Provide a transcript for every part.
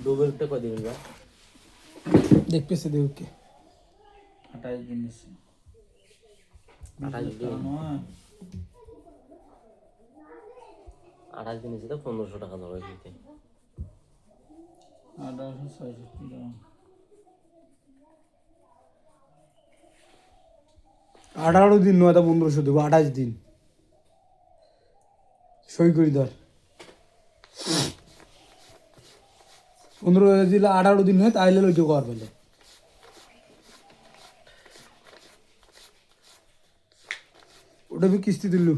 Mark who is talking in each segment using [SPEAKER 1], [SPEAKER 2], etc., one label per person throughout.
[SPEAKER 1] ডুবেলটা কয় দিবেন ভাই?
[SPEAKER 2] দেখতেছে দেউকে
[SPEAKER 3] 28 দিন নিচ্ছে
[SPEAKER 1] 28 দিন 28 দিন নিচে তো 1500 টাকা ধরে দিতে।
[SPEAKER 3] 1866
[SPEAKER 2] 18 দিন নয় তা 1500 দেবো 28 দিন সই করি ধর 15 দিলে 18 দিন হয় তাইলে লইতে কর বলে ওটা বি কিস্তি দিলু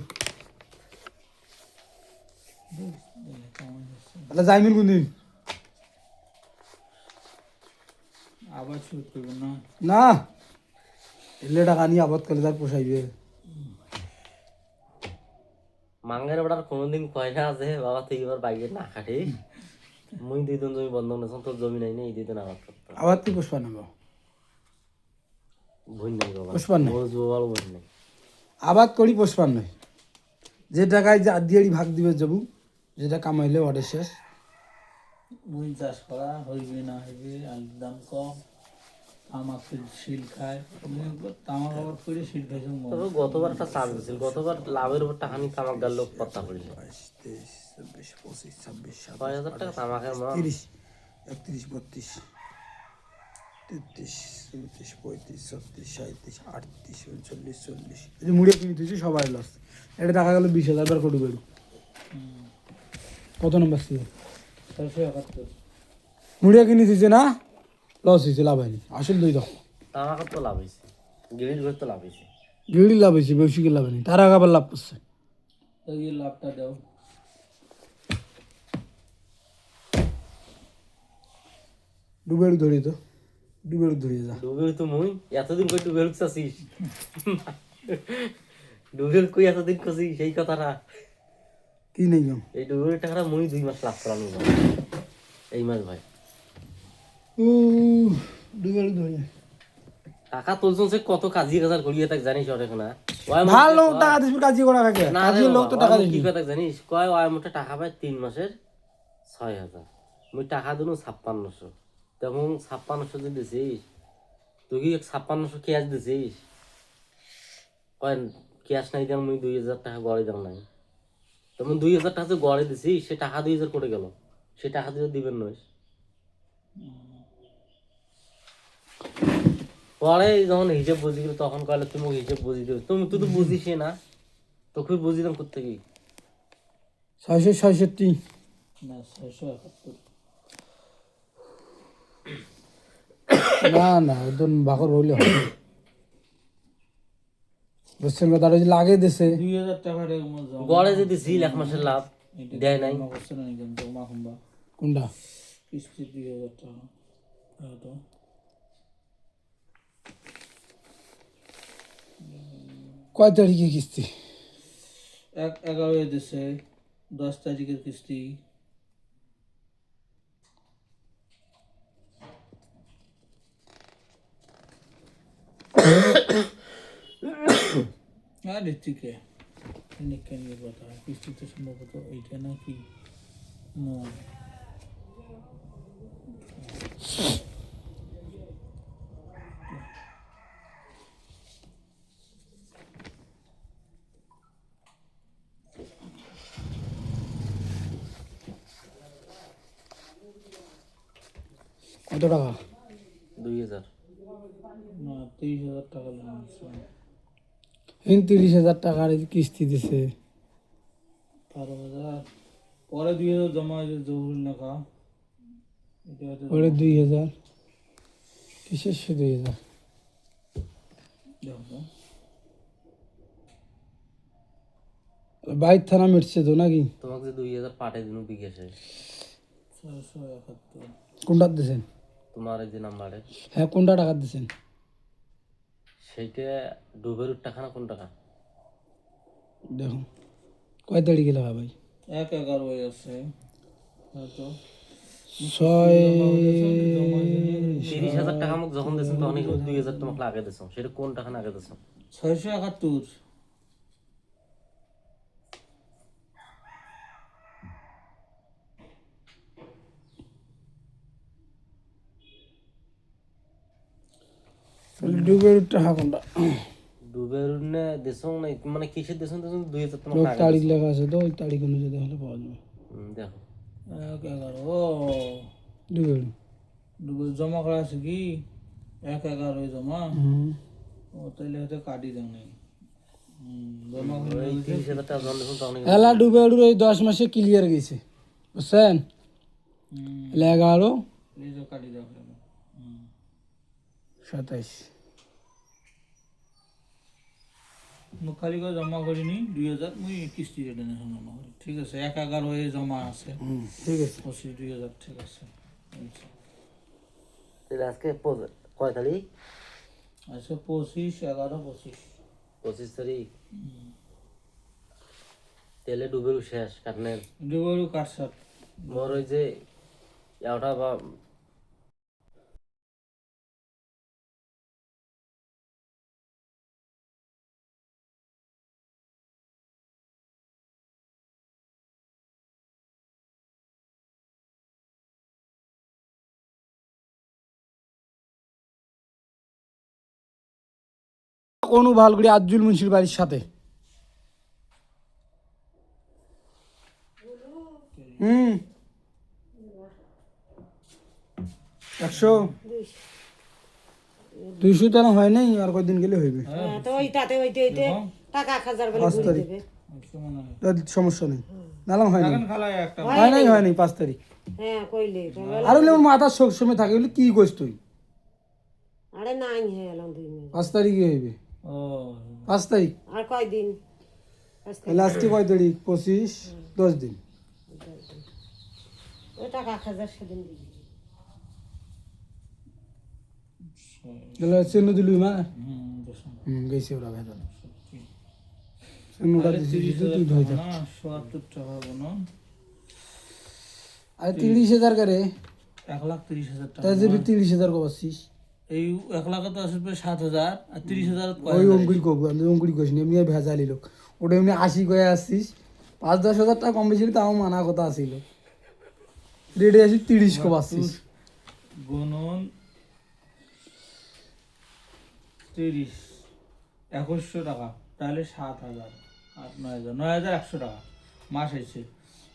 [SPEAKER 2] তাহলে যাইমিল কোনদিন
[SPEAKER 3] আবার শুরু করবেন না
[SPEAKER 2] না এলে টাকা নিয়ে আবাদ করলে তার পোষাইবে
[SPEAKER 1] মাঙ্গের ওটার কোনোদিন কয় না আছে বাবা তুই এবার বাইরে না খাটে মুই 2 দিন জমি বন্ধ নেছ তোর জমি নাই এই 2 দিন আবাদ করতে
[SPEAKER 2] আবাদ কি পুষ্পা নেব
[SPEAKER 1] ভুল নাই বাবা
[SPEAKER 2] পুষ্পান নাই
[SPEAKER 1] মোর জোয়াল ভুল নাই
[SPEAKER 2] আবাদ করি পুষ্পান নয় যে টাকায় যে আদিয়ারি ভাগ দিবে যাবু যেটা কামাইলে অর্ডার শেষ
[SPEAKER 3] বুন চাষ করা হইবে না হইবে আলুর দাম কম তামাক শিল খায় তামাক আবার করে শিল খাইছে
[SPEAKER 1] তবে গতবার একটা চাল দিছিল গতবার লাভের উপর টাকা নিয়ে তামাক গাল লোক পত্তা পড়িল
[SPEAKER 2] 23 24 25 26
[SPEAKER 1] 6000 টাকা তামাকের মন
[SPEAKER 2] 30 31 32 33 34 35 36 37 38 39 40 এই মুড়ে কিনে দিয়েছি সবাই লস এটা টাকা গেল 20000 বার কোটি বেরু কত নম্বর ছিল
[SPEAKER 3] 671
[SPEAKER 2] মুড়ে কিনে দিয়েছে না লস হয়েছে লাভ হয়নি আসল দুই দাও
[SPEAKER 1] তামাকের তো লাভ হয়েছে গিরিল ঘর তো লাভ হয়েছে
[SPEAKER 2] গিড়ি লাভ হয়েছে বেশি লাভ হয়নি তার আগে আবার লাভ করছে
[SPEAKER 3] তো এই লাভটা দাও
[SPEAKER 2] ডুবেড়ু ধরি তো ডুবেড়ু ধরিয়ে যা
[SPEAKER 1] ডুবেল তো মুই এতদিন কই ডুবেল চাছিস ডুবেল কই এতদিন কছিস সেই কথাটা
[SPEAKER 2] কি নেই গম
[SPEAKER 1] এই ডুবেল টাকাটা মুই 2 মাস লাভ করানো এই মাস ভাই
[SPEAKER 2] ডুবেড়ু ধরিয়ে
[SPEAKER 1] টাকা তুলছন সে কত কাজি কাজার করিয়ে তাক জানিস ওরে না
[SPEAKER 2] ভালো টাকা দিস কাজী করা থাকে
[SPEAKER 1] না
[SPEAKER 2] কাজী লোক তো টাকা দিস
[SPEAKER 1] কি কথা জানিস কয় ওই মোটা টাকা পায় 3 মাসের 6000 মুই টাকা দিনু 5600 তখন 5600 যদি দিছিস তুই কি 5600 ক্যাশ দিছিস কয় ক্যাশ নাই দেন মুই 2000 টাকা গড়ে দাও নাই তখন 2000 টাকা যে গড়ে দিছিস সে টাকা 2000 করে গেল সে টাকা দিয়ে দিবেন নয় পরে যখন হিসাব বুঝি গেল তখন কইলে তুমি হিসাব বুঝি দিও তুমি তুই তো বুঝিস না তোকে বুঝিলাম করতে কি
[SPEAKER 2] 666
[SPEAKER 3] না 671
[SPEAKER 2] না না ওদের বাকর হইলে হবে বুঝছেন কথা লাগে দেশে
[SPEAKER 3] 2000 টাকা রে মজা
[SPEAKER 1] গড়ে যদি ছিল 1 মাসের লাভ দেয় নাই
[SPEAKER 3] অবশ্য নাই কিন্তু মা কুম্বা
[SPEAKER 2] কোনটা
[SPEAKER 3] কিস্তি 2000 টাকা তো
[SPEAKER 2] কয় তারিখে কিস্তি
[SPEAKER 3] 11 দেশে 10 তারিখের কিস্তি আরে ঠিক আছে কেন কথা কিস্তি তো সম্ভবত এইটা নাকি নো
[SPEAKER 2] কত টাকা
[SPEAKER 1] 2000
[SPEAKER 3] না 23,000 টাকা লাগছে
[SPEAKER 2] 30,000 টাকার কিস্তি দিছে
[SPEAKER 3] 12,000 পরে 2,000 জমা হয়েছে জহুরুল নাকা
[SPEAKER 2] ওরে 2,000 কিসের সে 2,000
[SPEAKER 3] দেখো
[SPEAKER 2] বাইক থানা মিটছে তো নাকি
[SPEAKER 1] তোমাকে যে 2000 পাঠিয়ে দিনু বিকাশে
[SPEAKER 3] 671
[SPEAKER 2] কোনটা দিছেন
[SPEAKER 1] তোমার এই যে নাম্বারে
[SPEAKER 2] হ্যাঁ কোনটা টাকা দিছেন
[SPEAKER 1] সেইটা ডুবের টাকা না কোন টাকা
[SPEAKER 2] দেখো কয় তারিখে লাগা ভাই
[SPEAKER 3] 1/11 হয়ে আছে হয়তো
[SPEAKER 1] 30,000 টাকা আমাকে যখন দিয়েছেন তখন 2000 তোমাকে আগে দিয়েছো সেটা কোন টাকা আগে দিয়েছো
[SPEAKER 3] 671
[SPEAKER 2] ডুবের টাকা কোনটা
[SPEAKER 1] ডুবের নে দেশং নাই মানে কিসের দেশং দেশং 2000 তোমার
[SPEAKER 2] লোক
[SPEAKER 1] টাকা
[SPEAKER 2] তারিখ লেখা আছে তো ওই তারিখ অনুযায়ী দেখলে পাওয়া যাবে
[SPEAKER 1] দেখো
[SPEAKER 3] 1/11 ও
[SPEAKER 2] ডুবের
[SPEAKER 3] ডুবে জমা করা আছে কি 1/11 জমা
[SPEAKER 2] হুম
[SPEAKER 3] ও তাহলে হয়তো কাটি দেন নাই জমা করে
[SPEAKER 1] ওই 30,000 টাকা জমা দেখুন তখন
[SPEAKER 2] এলা ডুবের ওই 10 মাসে ক্লিয়ার গেছে বুঝছেন এলা 11
[SPEAKER 3] এই যে কাটি দাও
[SPEAKER 2] 27
[SPEAKER 3] মই খালি করে জমা করিনি 2000 মুই কিস্তি রেটে জমা করি ঠিক আছে 1/11 হয়ে জমা আছে
[SPEAKER 2] ঠিক আছে
[SPEAKER 3] 25,000 ঠিক আছে আচ্ছা
[SPEAKER 1] তাহলে আজকে কয় তারিখ
[SPEAKER 3] আচ্ছা 25/11/25
[SPEAKER 1] 25 তারিখ তেলে ডুবের শেষ কাটনেন
[SPEAKER 3] ডুবেরু কাটসাট
[SPEAKER 1] মোর ওই যে ওটা বা
[SPEAKER 2] কোন ভালগুড়ি আজুল মুন্সির বাড়ির সাথে হুম 100 200 তো হয় নাই আর কয়দিন গেলে হইবে
[SPEAKER 4] তো ওইটাতে টাকা 1000 বলে
[SPEAKER 2] 5
[SPEAKER 4] ঘুরে
[SPEAKER 2] তারিখ
[SPEAKER 4] দেবে
[SPEAKER 3] মনে হয়
[SPEAKER 2] তার সমস্যা নেই নালাম হয় নাই
[SPEAKER 3] এখন খালায় একটা
[SPEAKER 2] হয় নাই 5 তারিখ
[SPEAKER 4] হ্যাঁ কইলে
[SPEAKER 2] আর হলে ওর মাথা সব সময় থাকে বলে কি কইস তুই
[SPEAKER 4] আরে নাই হয়ে এলাম 2 মাস
[SPEAKER 2] 5 তারিখে হইবে
[SPEAKER 3] ও
[SPEAKER 2] 5 তারিখ
[SPEAKER 4] আর কয়দিন
[SPEAKER 2] তাহলে আজকে কয় তারিখ 25 10 দিন
[SPEAKER 4] ওই টাকা 1000 সেদিন দিবি
[SPEAKER 2] তাহলে চেনু দিলুই মা
[SPEAKER 3] দেখুন
[SPEAKER 2] গেছে ওরা ভেতর চেনুটা দিছিস তুই ধই যা
[SPEAKER 3] না 77 টাকা বনো
[SPEAKER 2] আর 30,000 করে
[SPEAKER 3] 1,30,000 টাকা
[SPEAKER 2] তাই যে 30,000 কবাসিস
[SPEAKER 3] এই 1 লাখ তো আসবে 7,000 আর 30,000
[SPEAKER 2] ওই অঙ্কুরি কব আমি অঙ্কুরি কইছি এমনি ভেজালি লোক ওটা এমনি 80 কয়ে আসছিস 5-10,000 টাকা কম বেশি তাও মানা কথা আছিল রেডি আসি 30 কবাসিস
[SPEAKER 3] গুণন 30 2100 টাকা তাহলে 7,000 আর 9,000 9,100 টাকা মাস হয়েছে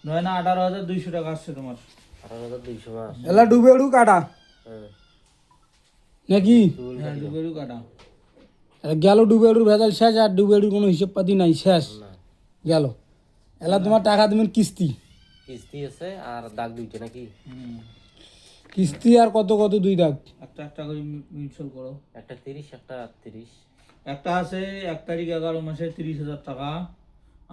[SPEAKER 3] 9 না 18,200 টাকা আসছে তোমার
[SPEAKER 1] 18,200 মাস
[SPEAKER 2] এলা ডুবে ডু কাটা
[SPEAKER 1] হ্যাঁ
[SPEAKER 2] নাকি
[SPEAKER 3] হ্যাঁ ডুবেরু কাটা
[SPEAKER 2] গেল ডুবে ডুর ভেজাল শেষ আর ডুবে ডুর কোনো হিসাব পাতি নাই শেষ
[SPEAKER 1] না
[SPEAKER 2] গেল এলা তোমার টাকা দিবেন কিস্তি
[SPEAKER 1] কিস্তি আছে আর দাগ দুইটা নাকি
[SPEAKER 2] কিস্তি আর কত কত দুই দাগ
[SPEAKER 3] একটা একটা করে মিউচুয়াল করো
[SPEAKER 1] একটা 30 একটা 38
[SPEAKER 3] একটা আছে 1 তারিখ 11 মাসে 30,000 টাকা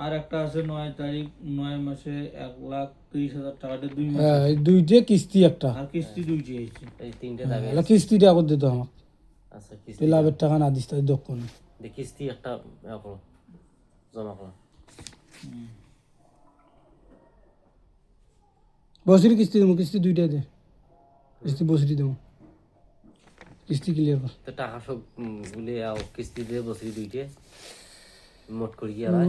[SPEAKER 3] আর একটা আছে 9 তারিখ 9 মাসে 1,30,000 টাকা এটা 2 মাস
[SPEAKER 2] হ্যাঁ এই দুইটে কিস্তি একটা
[SPEAKER 3] আর কিস্তি দুইটি হয়েছে
[SPEAKER 1] এই তিনটে দাগে
[SPEAKER 2] এলা কিস্তিটা করে দিতে আমার
[SPEAKER 1] আচ্ছা কিস্তি
[SPEAKER 2] তুই লাভের টাকা না দিস তাই দক্ষ নেই
[SPEAKER 1] কিস্তি একটা করো জমা করো
[SPEAKER 2] বছরি কিস্তি দেবো কিস্তি দুইটাই দে কিস্তি বছরি দেবো কিস্তি ক্লিয়ার কর
[SPEAKER 1] তো টাকা সব গুলে আও কিস্তি দিয়ে বসরি দুইটে মোট করি আলাই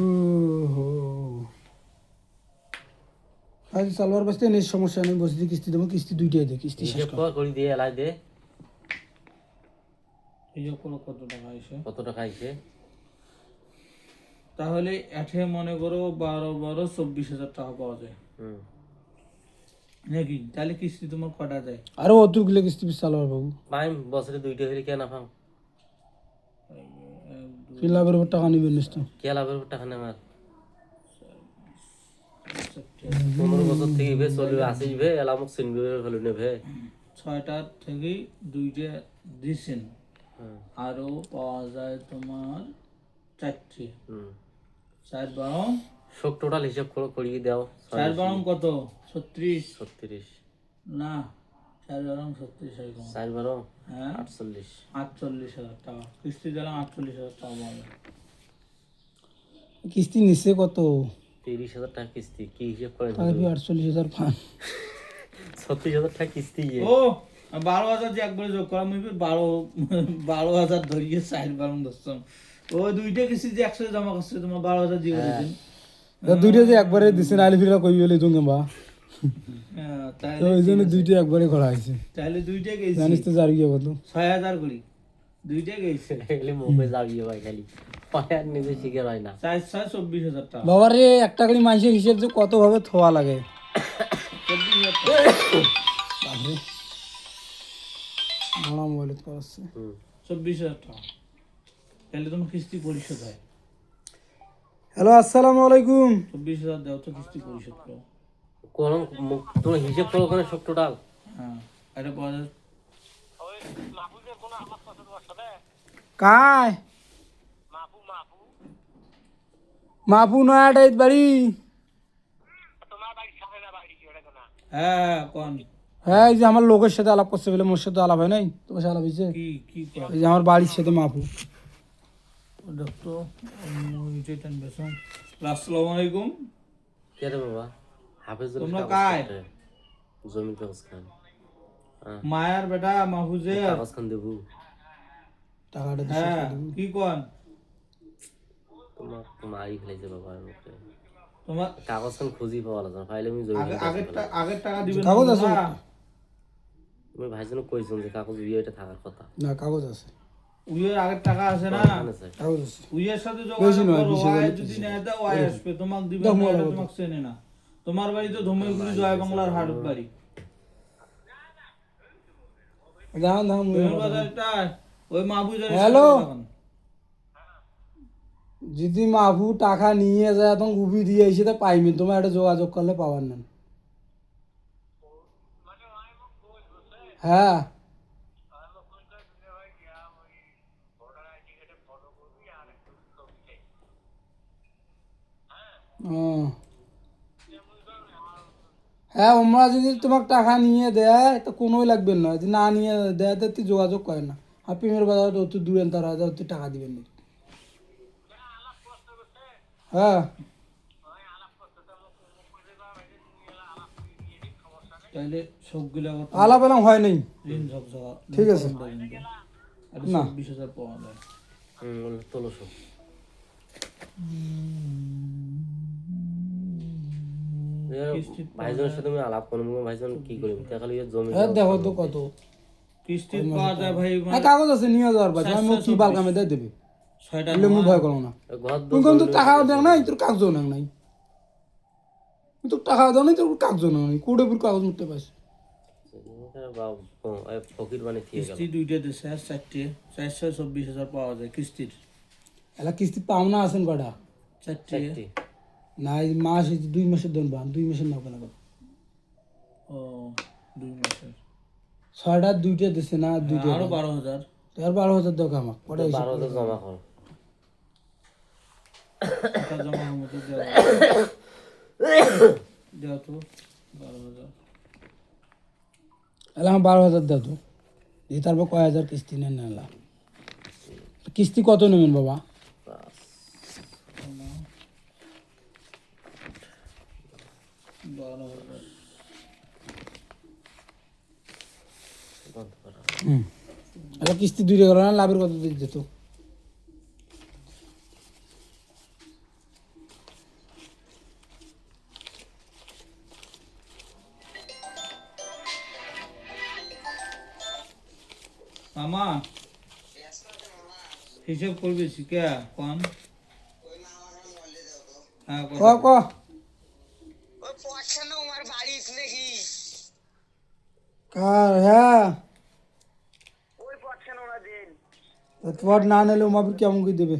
[SPEAKER 2] আজ সালোয়ার বাস্তে নেই সমস্যা নেই বছরি কিস্তি দেবো কিস্তি দুইটাই দে কিস্তি শেষ
[SPEAKER 1] হিসেব
[SPEAKER 2] কর
[SPEAKER 1] করি দিয়ে এলাই দে
[SPEAKER 3] এই যে কোনো কত টাকা হয়েছে
[SPEAKER 1] কত টাকা আইছে
[SPEAKER 3] তাহলে এঠে মনে করো 12 24,000 টাকা পাওয়া যায়
[SPEAKER 1] হুম
[SPEAKER 3] নাকি তাহলে কিস্তি তোমার কটা যায়
[SPEAKER 2] আরো অতগুলো কিস্তি সালোয়ার বাবু
[SPEAKER 1] পাইম বছরে দুইটা হইলে কেন পাম
[SPEAKER 2] তুই লাভের উপর টাকা নিবেন নিস তো
[SPEAKER 1] কে লাভের উপর টাকা নেওয়ার 15 বছর থেকে ভে চলবে আসিস ভে এলা মোক চিনবে ফেলে নেবে
[SPEAKER 3] 6টা থেকে 2টে দিছেন
[SPEAKER 1] হুম
[SPEAKER 3] আরো পাওয়া যায় তোমার 4টে
[SPEAKER 1] হুম
[SPEAKER 3] 4/12
[SPEAKER 1] সব টোটাল হিসাব করিয়ে দাও
[SPEAKER 3] 4/12 কত 36
[SPEAKER 1] 36
[SPEAKER 3] না 4/12 36 এরকম
[SPEAKER 1] 4/12
[SPEAKER 3] হ্যাঁ
[SPEAKER 1] 48
[SPEAKER 3] 48,000 টাকা কিস্তি দিলাম 48,000 টাকা পাওয়া যায়
[SPEAKER 2] কিস্তি নিচ্ছে কত
[SPEAKER 1] 30,000 টাকা কিস্তি কি হিসাব করে
[SPEAKER 2] তাহলে 48,000 পান
[SPEAKER 1] 36,000 টাকা কিস্তি
[SPEAKER 3] ও 12,000 যে একবারে যোগ করা মুই 12,000 ধরিয়ে 4/12 ধরছাম ও দুইটা কিস্তি যে একসাথে জমা করছে তোমার 12,000 দিয়ে দিয়েছেন
[SPEAKER 2] দুইটা যে একবারে দিছেন আলি ফিরা কই বলে তুমি বা
[SPEAKER 3] হ্যাঁ
[SPEAKER 2] তো ওই জন্য দুইটা একবারে করা হয়েছে
[SPEAKER 3] তাহলে দুইটা গেছি
[SPEAKER 2] জানিস তো জারি কত
[SPEAKER 3] 6,000 করি দুইটা গেছে
[SPEAKER 1] খালি মুখে যাবি ভাই খালি পায়ার নিজে শিখে হয় না
[SPEAKER 3] 4,24,000 টাকা।
[SPEAKER 2] বাবা রে একটা করে মাইসের হিসেব যে কত ভাবে থোয়া লাগে
[SPEAKER 3] 24,000 টাকা।
[SPEAKER 2] বাপরে বড় মোবাইল করাচ্ছে।
[SPEAKER 3] 24,000 টাকা তাহলে তোমার কিস্তি পরিশোধ হয়।
[SPEAKER 2] হ্যালো আসসালামু আলাইকুম।
[SPEAKER 3] 24,000 দাও তো কিস্তি পরিশোধ করো।
[SPEAKER 1] কোন তোমার হিসেব করো ওখানে সব টোটাল
[SPEAKER 3] হ্যাঁ এটা পরে
[SPEAKER 2] কায় মাপু নয়াটাই বাড়ি।
[SPEAKER 3] হ্যাঁ কোন
[SPEAKER 2] হ্যাঁ এই যে আমার লোকের সাথে আলাপ করছে বলে মোর সাথে আলাপ হয় নাই, তোমার সাথে আলাপ হয়েছে।
[SPEAKER 3] কি কি কর
[SPEAKER 2] এই যে আমার বাড়ির সাথে মাপু।
[SPEAKER 3] ডক্টর মুইটেন বেসম। আসসালামু আলাইকুম।
[SPEAKER 1] কে রে বাবা হাফেজুল
[SPEAKER 3] তোমরা কায়?
[SPEAKER 1] জমির কাগজ খান
[SPEAKER 3] মায়ার বেটা মাহফুজের।
[SPEAKER 1] কাগজ খান দেবো
[SPEAKER 2] টাকাটা তো
[SPEAKER 3] হ্যাঁ কি কোন
[SPEAKER 1] তোমার মারি খেলাইছে বাবা মুখে
[SPEAKER 3] তোমার
[SPEAKER 1] কাগজ খান খুঁজি পাওয়া যায় না ফাইলে আমি জমি
[SPEAKER 3] আগের টাকা দিবেন
[SPEAKER 2] কাগজ আছে
[SPEAKER 3] না?
[SPEAKER 1] তুমি ভাইজন কইছেন যে কাগজ বিয়েটা থাকার কথা
[SPEAKER 2] না, কাগজ আছে,
[SPEAKER 3] উইয়ের আগের টাকা আছে না?
[SPEAKER 1] এখানে আছে।
[SPEAKER 2] কাগজ আছে।
[SPEAKER 3] উইয়ের সাথে
[SPEAKER 2] বেশি
[SPEAKER 3] যোগাযোগ
[SPEAKER 2] নয়,
[SPEAKER 3] করো,
[SPEAKER 2] 20,000
[SPEAKER 3] ওয়াই
[SPEAKER 2] এর
[SPEAKER 3] যদি
[SPEAKER 2] বেশি।
[SPEAKER 3] নেয় দাও ওয়াই আসবে, তোমাকে দিবে
[SPEAKER 2] দাও,
[SPEAKER 3] না,
[SPEAKER 2] মোবাইল
[SPEAKER 3] এটা
[SPEAKER 2] দাও।
[SPEAKER 3] তোমাকে চেনে না। তোমার বাড়ি তো ধুমইগুড়ি জয় বাংলার হাট বাড়ি।
[SPEAKER 2] দাম দাম
[SPEAKER 3] প্রেমের বাজারটা ওই মাহফুজের
[SPEAKER 2] হ্যালো?
[SPEAKER 3] সাথে কথা বল।
[SPEAKER 2] যদি মাহবু টাকা নিয়ে যায় তখন গুবি দিয়ে এসে তো পাইবে, তোমার একটা যোগাযোগ করলে পাওয়ার না। হ্যাঁ ও। হ্যাঁ ওমরা যদি তোমাকে টাকা নিয়ে দেয় তো কোনোই লাগবে না, যদি না নিয়ে দেয় তো তুই যোগাযোগ করে না। আর প্রেমের বাজার তো দূরে তারা তুই টাকা দিবেন না। হ্যাঁ
[SPEAKER 3] তাইলে সবগুলো
[SPEAKER 2] আলাপ এলাম হয় নাই।
[SPEAKER 3] ঋণ ঝকঝকা
[SPEAKER 2] ঠিক আছে। না।
[SPEAKER 3] 20,000 পাওয়া যায়।
[SPEAKER 1] তোলো সব ভাইজনের সাথে আমি আলাপ করবো ভাইজন কি করি খালি জমি
[SPEAKER 2] হ্যাঁ দেখো তো কত।
[SPEAKER 3] কিস্তি পাওয়া যায় ভাই মানে
[SPEAKER 2] হ্যাঁ কাগজ আছে নিয়ে যাওয়ার পাশে, আমি কি বাল কামে দিয়ে দেবে
[SPEAKER 3] 6টা
[SPEAKER 2] বলে মুই ভয় করো না।
[SPEAKER 1] ঘর
[SPEAKER 2] তুই কিন্তু টাকাও দেখ নাই, তোর কাগজও নেই নাই, তুই তোর টাকাও দেও নাই, তোর কাগজও নেই, কোটে পুর কাগজ মুটতে পাস।
[SPEAKER 1] ফকির বানি থেকে গেল
[SPEAKER 3] কিস্তি দুইটা দেশে আর 424,000 পাওয়া যায় কিস্তির।
[SPEAKER 2] এলা কিস্তি পাওনা আছেন কটা?
[SPEAKER 3] 4টে।
[SPEAKER 2] না এই মাস এই 2 মাসের দেন বা 2 মাসের না কেন
[SPEAKER 3] ও 2 মাসের
[SPEAKER 2] 6টা 2টা দিছে না, 2টা
[SPEAKER 3] আরো 12,000।
[SPEAKER 2] আর 12,000 দাও কামাক কটা হিসাব
[SPEAKER 1] 12,000 জমা কর
[SPEAKER 3] টাকা জমা মতো দেওয়া দেওয়া তো 12,000।
[SPEAKER 2] এলা 12,000 দাও তো এই তারপর কয় হাজার কিস্তি নেন না। এলা কিস্তি কত নেবেন বাবা? এলা কিস্তি 2টা গেল না, লাভের কত দিয়ে যেত?
[SPEAKER 3] মামা হিসাব করবে শিখে কোন হ্যাঁ
[SPEAKER 2] ক ক কার? হ্যাঁ তোমার না নিলে মাপির কেমন করে দেবে?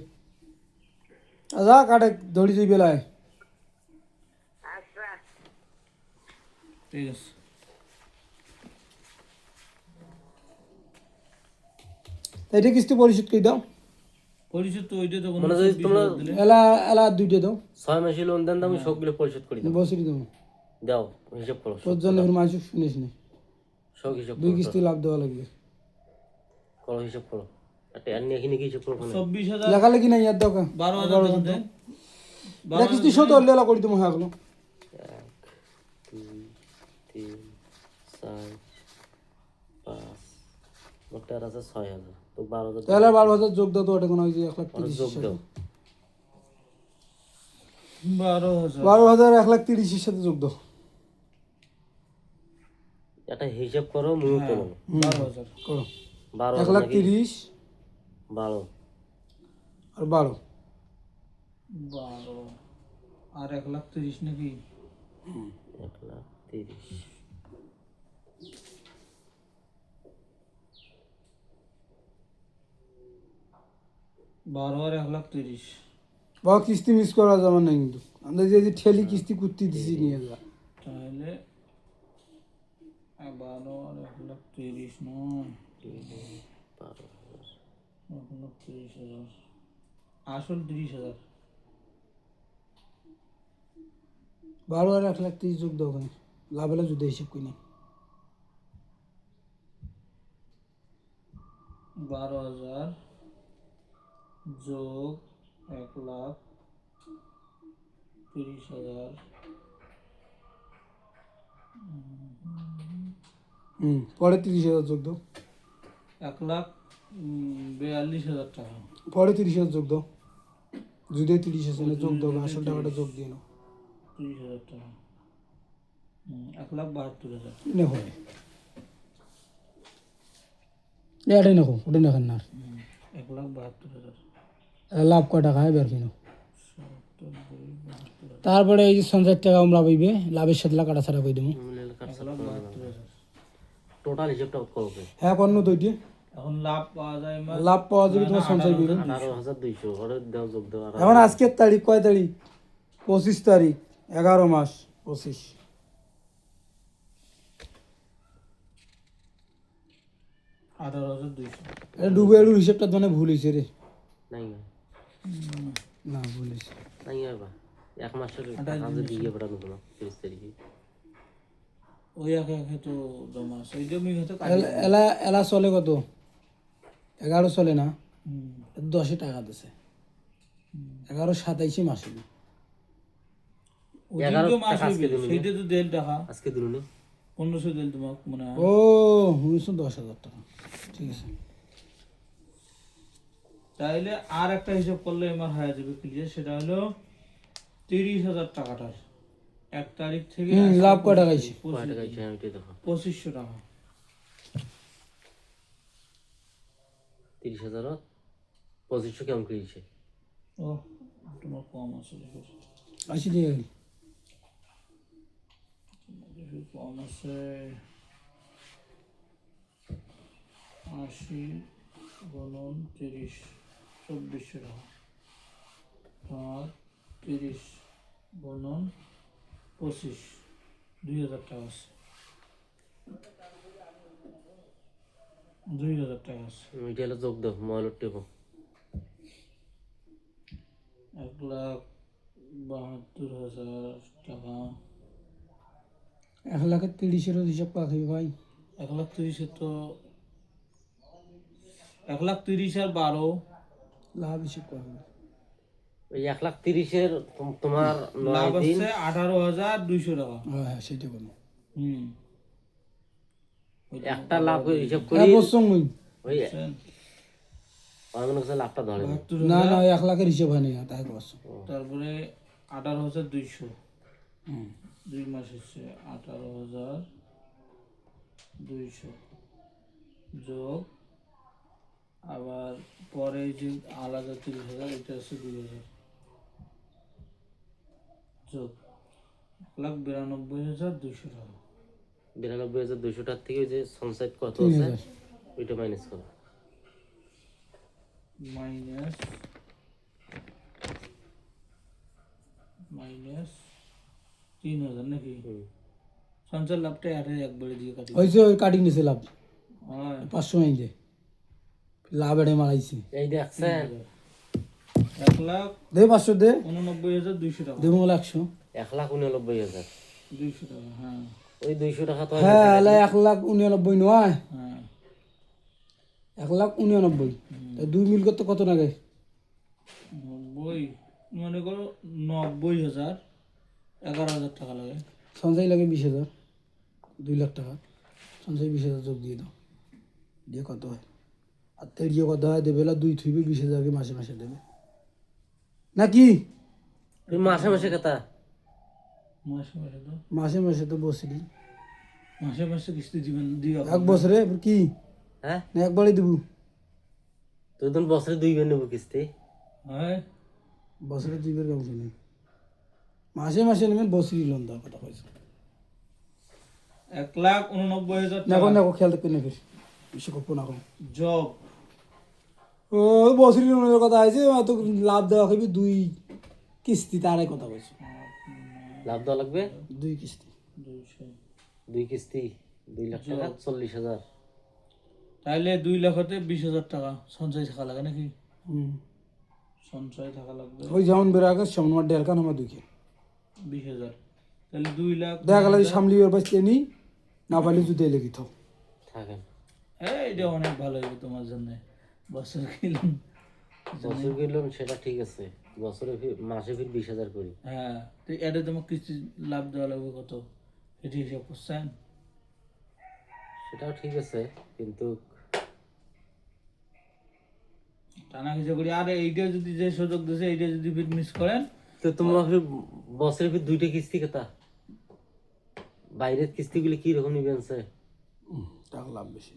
[SPEAKER 2] যা কাটে ধরি তুই বেলায়।
[SPEAKER 3] ঠিক আছে।
[SPEAKER 2] এটা কিস্তি পরিশোধ করে দাও।
[SPEAKER 3] পরিশোধ তো ওইটা তো কোনো
[SPEAKER 1] মানে যদি তোমরা
[SPEAKER 3] দিলে
[SPEAKER 2] এলা এলা 2টা দাও,
[SPEAKER 1] 6 মাসে লোন দেন তো আমি সবগুলো পরিশোধ করি দেবো
[SPEAKER 2] বছরই দেবো।
[SPEAKER 1] দাও হিসাব করো
[SPEAKER 2] তোর জন্য ফির মাসে শুনিস নি,
[SPEAKER 1] সব হিসাব
[SPEAKER 2] 2 কিস্তি লাভ দেওয়া লাগবে।
[SPEAKER 1] করো হিসাব করো একটা আর নিয়ে এখানে কি হিসাব করো
[SPEAKER 3] 24,000
[SPEAKER 2] লাগালে কি না ইয়ার দাও কা
[SPEAKER 3] 12,000 দেন।
[SPEAKER 2] দেখ কিস্তি শোধ হলে এলা করে দেবো। হ্যাঁ 1 2 3 4 5 মোট আছে 6,000 তো 12,000 তাহলে 12,000 যোগ দাও তো, ওটা কোনো ওই যে 1,30,000
[SPEAKER 1] যোগ দাও
[SPEAKER 3] 12,000
[SPEAKER 2] 12,000 1,30,000 এর সাথে যোগ দাও।
[SPEAKER 1] একটা হিসাব করো মুই তোলো
[SPEAKER 3] 12,000
[SPEAKER 2] করো
[SPEAKER 1] 12,000 নাকি
[SPEAKER 2] 1,30,000
[SPEAKER 1] 12
[SPEAKER 2] আর 12
[SPEAKER 3] 12 আর 1,30,000 নাকি?
[SPEAKER 1] 1,30,000
[SPEAKER 3] 12 আর 1,30,000
[SPEAKER 2] বাবা কিস্তি মিস করা যাবে না কিন্তু আমরা যে ঠেলি কিস্তি কুত্তি দিছি নিয়ে যা
[SPEAKER 3] তাহলে 12 আর 1,30,000 নয় 1,30,000 আসল 30,000
[SPEAKER 2] 12 আর 1,30,000 যোগ দাও ওখানে লাভ হলে যদি হিসেব করি না
[SPEAKER 3] 12,000 যোগ 1,30,000
[SPEAKER 2] পরে 30,000 যোগ দাও
[SPEAKER 3] 1,42,000 টাকা।
[SPEAKER 2] পরে 30,000 যোগ দাও যদি 30,000 যোগ দাও আসল টাকাটা যোগ দিয়ে নাও
[SPEAKER 3] 30,000 টাকা 1,72,000
[SPEAKER 2] না হয় এটাই নাও ওটা না খান না
[SPEAKER 3] 1,72,000
[SPEAKER 2] লাভ কয় টাকা হয় বের কিনো তারপরে এই যে 50 টাকা আমরা পাইবে লাভের সাথে কাটা ছাড়া পাই দেবো
[SPEAKER 1] টোটাল হিসাবটা করবে
[SPEAKER 2] হ্যাঁ কর্ণ তো এটি
[SPEAKER 3] এখন লাভ পাওয়া যায়
[SPEAKER 2] লাভ পাওয়া যাবে তোমার সঞ্চয় করবে
[SPEAKER 1] 18,200 ওরে দাও যোগ দাও আর
[SPEAKER 2] এখন আজকের তারিখ কয় তারিখ 25 তারিখ 11 মাস 25
[SPEAKER 3] 18,200
[SPEAKER 2] এটা ডুবে এলুর হিসেবটা মানে ভুল হয়েছে রে
[SPEAKER 1] নাই
[SPEAKER 2] না ভুল হয়েছে
[SPEAKER 1] নাই বা এক মাসের টাকা যে দিয়ে বেড়ানো তোমার 30 তারিখে
[SPEAKER 3] ওই একে তো জমা আছে ওই জমি হয়তো
[SPEAKER 2] এলা এলা চলে কত 11 চলে না 10 টাকা দিছে 11 27 মাসে
[SPEAKER 3] ওদিকে মাস হইবে সেইটা তো দেড় টাকা
[SPEAKER 1] আজকে দিলুনি
[SPEAKER 3] 1500 দেল তোমাক মনে হয়
[SPEAKER 2] ও 10,000 টাকা ঠিক আছে
[SPEAKER 3] তাইলে আর একটা হিসাব করলে আমার হয়ে যাবে ক্লিয়ার সেটা হলো 30,000 টাকাটার 1 তারিখ থেকে
[SPEAKER 2] লাভ কয় টাকা হয়েছে
[SPEAKER 1] কয় টাকা হয়েছে আমি দেখো
[SPEAKER 3] 2,500 টাকা
[SPEAKER 1] 30,000 2500 কেমন করেছে
[SPEAKER 3] ও তোমার কম আছে দেখো
[SPEAKER 2] 80 টাকা
[SPEAKER 3] কম আছে 80 গুণন 30 2,400 টাকা আর 30 গুণন 25 2,000 টাকা আছে 2,000 টাকা আছে
[SPEAKER 1] ওইটা হলো যোগ দাও ময়ূর টেপো
[SPEAKER 3] 1,72,000 টাকা
[SPEAKER 2] 1,30,000 হিসাব পাখি ভাই
[SPEAKER 3] 1,30,000 তো 1,30,000 আর 12
[SPEAKER 2] লাভ হিসাব পাখি
[SPEAKER 1] ওই 1,30,000 তোমার
[SPEAKER 3] লাভ
[SPEAKER 1] 9 দিন
[SPEAKER 3] আছে 18,200 টাকা
[SPEAKER 2] হ্যাঁ সেটা বলো
[SPEAKER 3] হুম
[SPEAKER 1] একটা লাভ হিসাব করি
[SPEAKER 2] হ্যাঁ বসছং মুই
[SPEAKER 1] ওই আমার মনে হচ্ছে লাভটা ধরে নি।
[SPEAKER 3] 72,000
[SPEAKER 2] না না 1 লাখের হিসাব হয় না তাই বসছ
[SPEAKER 3] তারপরে 18,200 2 মাস হচ্ছে 18,200 যোগ আবার পরে যে আলাদা 30,000 এটা হচ্ছে 2,000 যোগ 1,92,200 টাকা
[SPEAKER 1] 92,200 টাকার থেকে ওই যে সনসাইড কত আছে ওইটা মাইনাস করো
[SPEAKER 3] মাইনাস মাইনাস 3,000 নাকি সঞ্চয় লাভটা আরে একবারে দিয়ে কাটি
[SPEAKER 2] হয়েছে ওই কাটিং নিছে লাভ
[SPEAKER 3] হয়
[SPEAKER 2] 500 মাইন দে লাভ এড়ে মারাইছে
[SPEAKER 1] এই দেখছেন
[SPEAKER 3] 1,89,200
[SPEAKER 2] দে 500 দে
[SPEAKER 3] টাকা
[SPEAKER 2] দেবো 100
[SPEAKER 1] 1,89,000
[SPEAKER 3] 200 টাকা হ্যাঁ
[SPEAKER 1] ওই 200 টাকা তো
[SPEAKER 2] হ্যাঁ এলা 1,89,000 নয়
[SPEAKER 3] হ্যাঁ
[SPEAKER 2] 1,89,000 তাই 2 মিল করতে কত লাগে
[SPEAKER 3] 90 মনে করো 90,000 11,000 টাকা লাগে
[SPEAKER 2] সঞ্চয় লাগে 20,000 2 লাখ টাকা সঞ্চয় 20,000 যোগ দিয়ে দাও দিয়ে কত হয় আর তেরিয়ে কত হয় দেবে 2 থইবে 20,000 কে মাসে মাসে দেবে নাকি
[SPEAKER 1] তুমি মাসে মাসে কথা
[SPEAKER 3] মাসে মাসে তো
[SPEAKER 2] মাসে মাসে তো বসলি
[SPEAKER 3] মাসে মাসে কিস্তি দিবেন দিও
[SPEAKER 2] এক বছরে কি
[SPEAKER 1] হ্যাঁ
[SPEAKER 2] না একবারই দেবো
[SPEAKER 1] তুই তখন বছরে 2 বার নেবো কিস্তি।
[SPEAKER 3] হ্যাঁ
[SPEAKER 2] বছরে 2 বার কেমন শুনি মাসে মাসে নেবেন বছরই লোন দেওয়ার কথা কইছে
[SPEAKER 3] 1,89,000
[SPEAKER 2] দেখো
[SPEAKER 3] টাকা
[SPEAKER 2] দেখো খেয়াল দেখবেন না ফির বেশি গপ্প না করো
[SPEAKER 3] জব।
[SPEAKER 2] ও বছরই লোনের কথা আছে এত লাভ দেওয়া খাবি 2 কিস্তি তারাই কথা কইছে
[SPEAKER 1] লাভ দেওয়া লাগবে
[SPEAKER 2] 2 কিস্তি
[SPEAKER 3] 200
[SPEAKER 1] 2 কিস্তি 2 লাখ টাকা 40,000।
[SPEAKER 3] তাইলে 2 লাখতে 20,000 টাকা সঞ্চয় থাকা লাগে নাকি?
[SPEAKER 2] হুম
[SPEAKER 3] সঞ্চয় থাকা লাগবে
[SPEAKER 2] ওই যেমন বেরাগে সামনে আমার 1.5 কান আমার 2 কে
[SPEAKER 3] 20,000। তাহলে 2 লাখ
[SPEAKER 2] দেখা গেল সামলি ওর বাস নি না পারলে যদি লেগে থাও
[SPEAKER 1] থাকেন
[SPEAKER 3] এটা অনেক ভালো হবে তোমার জন্য। বছর কিলাম
[SPEAKER 1] বছর গেলাম সেটা ঠিক আছে, বছরে মাসে ফির 20,000 করি।
[SPEAKER 3] হ্যাঁ, তো এটা তোমার কিস্তি লাভ দেওয়া লাগবে কত, এটি হিসাব করছেন?
[SPEAKER 1] সেটাও ঠিক আছে, কিন্তু
[SPEAKER 3] টানা হিসাব করি। আর এইটা যদি যে সুযোগ দিয়েছে এইটা যদি ফির মিস করেন,
[SPEAKER 1] তো তোমরা ফির বছরে ফির 2টা কিস্তি কথা, বাইরের কিস্তিগুলি কি রকম নিবেন সে?
[SPEAKER 2] টাকা লাভ বেশি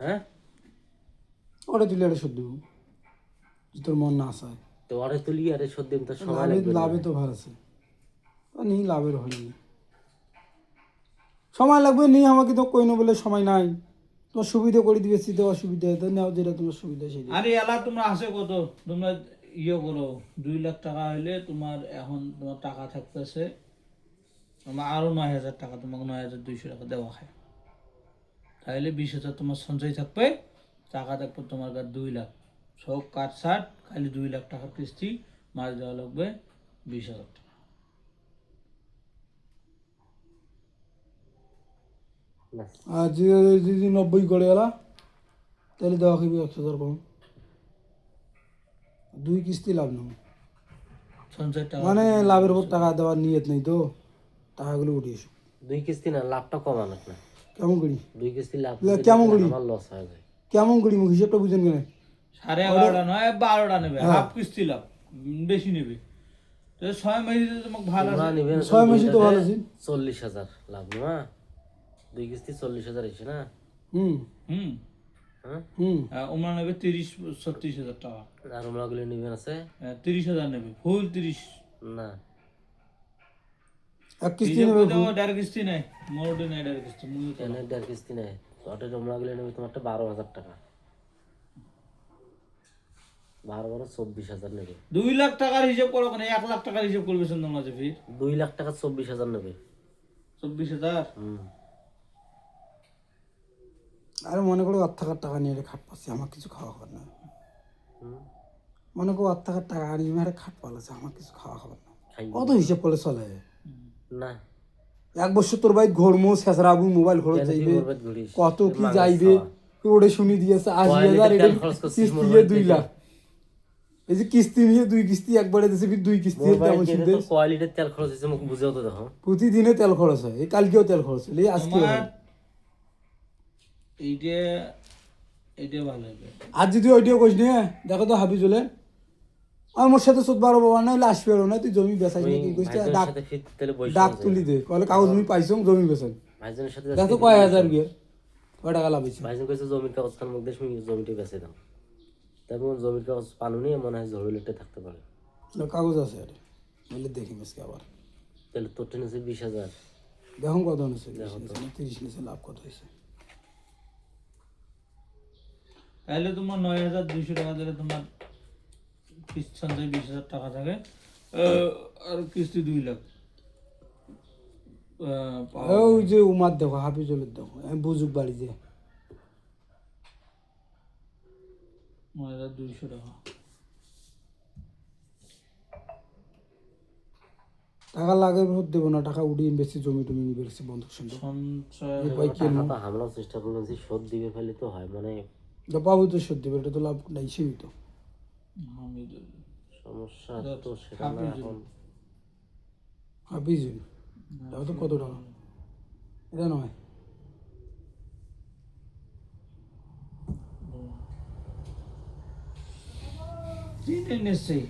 [SPEAKER 1] হ্যাঁ,
[SPEAKER 2] ওটা তুলে এটা শোধ দেবো যদি তোর মন না আসায়
[SPEAKER 1] তো অরে তুলি আরে শোধ দিন তো সময়
[SPEAKER 2] লাভে
[SPEAKER 1] লাগবে না।
[SPEAKER 2] লাভে তো ভালো আছে নেই লাভের হয়নি সময় লাগবে নেই আমাকে তো কইনো বলে সময় নাই তোমার সুবিধা করে দিবেছি তো অসুবিধা তো নাও যেটা তোমার সুবিধা সেটা
[SPEAKER 3] আরে এলা তোমরা আসে কত, তোমরা ইয়ে করো 2 লাখ টাকা হইলে তোমার এখন তোমার টাকা থাকতেছে তোমার আরো 9,000 টাকা, তোমাকে 9,200 টাকা দেওয়া হয়, তাহলে 20,000 তোমার সঞ্চয় থাকবে, টাকা থাকবে তোমার কাছে 2 লাখ, সব কাট ছাট খালি 2 লাখ টাকার কিস্তি মাস দেওয়া লাগবে 20,000 টাকা।
[SPEAKER 1] ব্যাস।
[SPEAKER 2] আর যদি 90 করে এলা তাহলে দেওয়া খাবি 1,000 কম 2 কিস্তি লাভ নেব
[SPEAKER 3] সঞ্চয় টাকা
[SPEAKER 2] মানে লাভের উপর টাকা দেওয়ার নিয়ত নেই তো টাকাগুলো উঠে এসো
[SPEAKER 1] 2 কিস্তি না, লাভটা কমানো না।
[SPEAKER 2] কেমন করি
[SPEAKER 1] 2 কিস্তি লাভ
[SPEAKER 2] কেমন করি?
[SPEAKER 1] আমার লস হয়ে যায়।
[SPEAKER 2] কেমন করি মুখ হিসাবটা বুঝেন কেন
[SPEAKER 3] 11.5টা নয় 12টা নেবে, হাফ কিস্তি লাভ, বেশি নেবে। তো 6 মাসে তোমাকে ভালো
[SPEAKER 1] তোমরা নিবেন
[SPEAKER 2] 6 মাসে তো ভালো আছে
[SPEAKER 1] 40,000 লাভ না, 2 কিস্তি 40,000 এসে না।
[SPEAKER 2] হুম
[SPEAKER 3] হুম
[SPEAKER 1] হ্যাঁ,
[SPEAKER 2] হুম
[SPEAKER 3] ওমরা নেবে 30-36,000 টাকা,
[SPEAKER 1] আর তোমরা গুলো নিবেন আছে
[SPEAKER 3] 30,000 নেবে ফুল 30।
[SPEAKER 1] না,
[SPEAKER 2] এক কিস্তি নেবে
[SPEAKER 3] ডাইরেক্ট কিস্তি নেই, মোটে নেই ডাইরেক্ট কিস্তি, মূলত
[SPEAKER 1] কেন 1.5 কিস্তি নেয়, ওটা তোমরা গুলো নেবে তোমারটা 12,000 টাকা, 12 24,000 নেবে।
[SPEAKER 3] 2 লাখ টাকার হিসাব করো কেন, 1 লাখ টাকার হিসাব করবে সুন্দর মাঝে ফির
[SPEAKER 1] 2 লাখ টাকা 24,000 নেবে।
[SPEAKER 3] 24,000।
[SPEAKER 1] হুম,
[SPEAKER 2] আরে মনে করো 8 টাকার টাকা নিয়ে খাট পাচ্ছি আমার কিছু খাওয়া খাবার না
[SPEAKER 1] হুম,
[SPEAKER 2] মনে করো 8 টাকার টাকা আর ইমারে খাট পালাছে আমার কিছু খাওয়া খাবার না
[SPEAKER 1] খাই
[SPEAKER 2] কত হিসাব করলে চলে
[SPEAKER 1] না।
[SPEAKER 2] 1 বছর তোর ভাই ঘরমো শেষরাবু মোবাইল খরচ
[SPEAKER 1] কেন তুই
[SPEAKER 2] যাইবে
[SPEAKER 1] বরবাদ ঘুরিস?
[SPEAKER 2] কত কি
[SPEAKER 1] মানুষ
[SPEAKER 2] যাইবে
[SPEAKER 1] খাওয়া।
[SPEAKER 2] ওটা শুনি দিয়েছে 80,000
[SPEAKER 1] তেল
[SPEAKER 2] এটা
[SPEAKER 1] খরচ করছিস
[SPEAKER 2] কিস্তি
[SPEAKER 1] মোবাইল
[SPEAKER 2] 2
[SPEAKER 1] থেকে।
[SPEAKER 2] লাখ এই যে কিস্তি নিয়ে 2 কিস্তি একবারে দিছে 2 কিস্তি
[SPEAKER 1] মোবাইল
[SPEAKER 2] তেমন
[SPEAKER 1] কিনে
[SPEAKER 2] শুনতে
[SPEAKER 1] তো কোয়ালিটির তেল খরচ হচ্ছে, মুখ বুঝেও তো দেখো।
[SPEAKER 2] প্রতিদিনে তেল খরচ হয় এই কালকেও তেল খরচ হলো এই আজকে
[SPEAKER 3] তোমার এইটা এইটা ভালো হবে।
[SPEAKER 2] আজ যদি ওইটাও কইস নে দেখো তো হাবি চলে আর মোর সাথে 14 বাবা না হলে আসবে না তুই জমি বেচাই না কি কইছ
[SPEAKER 1] ভাইজনের
[SPEAKER 2] ডাক
[SPEAKER 1] সাথে ফির তেলে বইস
[SPEAKER 2] ডাক তুলি দে কলে কাগজ জমি পাইছো জমি বেচাই
[SPEAKER 1] ভাইজনের সাথে
[SPEAKER 2] দেখো কয় হাজার গিয়ে কয় টাকা লাভ হয়েছে
[SPEAKER 1] ভাইজন কইছে জমির কাগজ খান মুখ দেশ জমিটা বেচে দাও, তারপর জমির কাগজ পানুনি মনে হয় ঝড়িলেটে থাকতে পারে।
[SPEAKER 2] কাগজ আছে আরে বলে দেখি মেসকে আবার
[SPEAKER 1] তাহলে তোর টেনেছে 20,000।
[SPEAKER 2] দেখো কত হয়েছে 30 নিচে লাভ কত হয়েছে
[SPEAKER 3] তাহলে তোমার 9,200 টাকা দিলে তোমার কিস্তি সঞ্চয় 20,000 টাকা থাকে, আর কিস্তি 2 লাখ।
[SPEAKER 2] ওই যে উমার দেখো হাফি চলের দেখো আমি বুঝুক বাড়ি যে
[SPEAKER 3] 9,200 টাকা।
[SPEAKER 2] টাকা লাগে ভোট দেবো না টাকা উঠিয়ে বেশি জমি টমি নিয়ে বেশি বন্ধুক সঙ্গে
[SPEAKER 3] সঞ্চয়
[SPEAKER 2] ভাই কেন
[SPEAKER 1] টাকা তো হামলার চেষ্টা করবেন যে শোধ দিবে ফেলে তো হয়, মানে
[SPEAKER 2] পাবো তো সত্যি এটা তো লাভ নাই সীমিত
[SPEAKER 3] আমি
[SPEAKER 1] সমস্যা তো সেটা না। এখন
[SPEAKER 2] হাফি জমি দেখো তো কত টাকা এটা নয়
[SPEAKER 3] নিশ্চয়ই